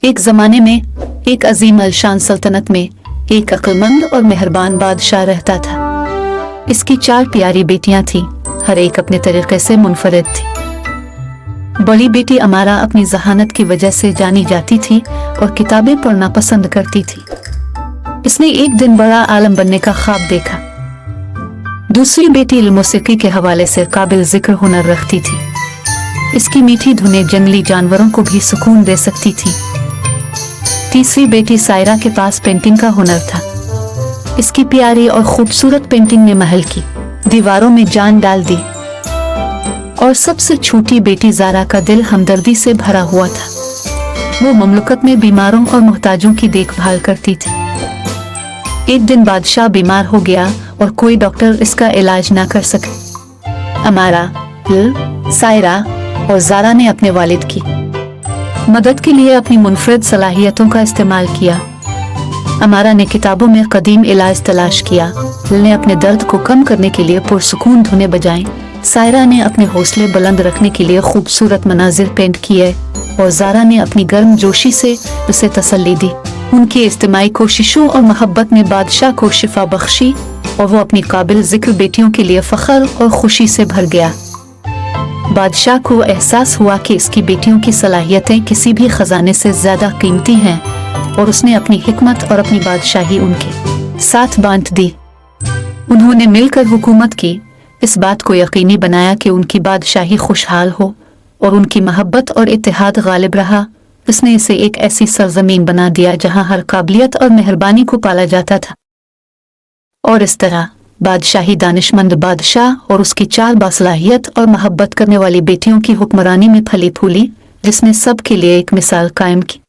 ایک زمانے میں ایک عظیم الشان سلطنت میں ایک عقلمند اور مہربان بادشاہ رہتا تھا۔ اس کی 4 پیاری بیٹیاں تھیں، ہر ایک اپنے طریقے سے منفرد تھی۔ بڑی بیٹی امارا اپنی ذہانت کی وجہ سے جانی جاتی تھی اور کتابیں پڑھنا پسند کرتی تھی۔ اس نے ایک دن بڑا عالم بننے کا خواب دیکھا۔ دوسری بیٹی موسیقی کے حوالے سے قابل ذکر ہنر رکھتی تھی۔ اس کی میٹھی دھنیں جنگلی جانوروں کو بھی سکون دے سکتی تھی۔ تیسری بیٹی سائرہ کے پاس پینٹنگ کا ہنر تھا۔ اس کی پیاری اور خوبصورت پینٹنگ نے محل کی دیواروں میں جان ڈال دی۔ اور سب سے چھوٹی بیٹی زارا کا دل ہمدردی سے بھرا ہوا تھا۔ وہ مملکت میں بیماروں اور محتاجوں کی دیکھ بھال کرتی تھی۔ ایک دن بادشاہ بیمار ہو گیا اور کوئی ڈاکٹر اس کا علاج نہ کر سکے۔ امارا، سائرہ اور زارا نے اپنے والد کی مدد کے لیے اپنی منفرد صلاحیتوں کا استعمال کیا۔ امارا نے کتابوں میں قدیم علاج تلاش کیا، نے اپنے درد کو کم کرنے کے لیے پرسکون دھنیں بجائیں، سائرہ نے اپنے حوصلے بلند رکھنے کے لیے خوبصورت مناظر پینٹ کیے، اور زارا نے اپنی گرم جوشی سے اسے تسلی دی۔ ان کی اجتماعی کوششوں اور محبت نے بادشاہ کو شفا بخشی اور وہ اپنی قابل ذکر بیٹیوں کے لیے فخر اور خوشی سے بھر گیا۔ بادشاہ کو احساس ہوا کہ اس کی بیٹیوں کی صلاحیتیں کسی بھی خزانے سے زیادہ قیمتی ہیں، اور اس نے اپنی حکمت اور اپنی بادشاہی ان کے ساتھ بانٹ دی۔ انہوں نے مل کر حکومت کی، اس بات کو یقینی بنایا کہ ان کی بادشاہی خوشحال ہو اور ان کی محبت اور اتحاد غالب رہا۔ اس نے اسے ایک ایسی سرزمین بنا دیا جہاں ہر قابلیت اور مہربانی کو پالا جاتا تھا۔ اور اس طرح بادشاہی دانش مند بادشاہ اور اس کی 4 باصلاحیت اور محبت کرنے والی بیٹیوں کی حکمرانی میں پھلی پھولی، جس نے سب کے لیے ایک مثال قائم کی۔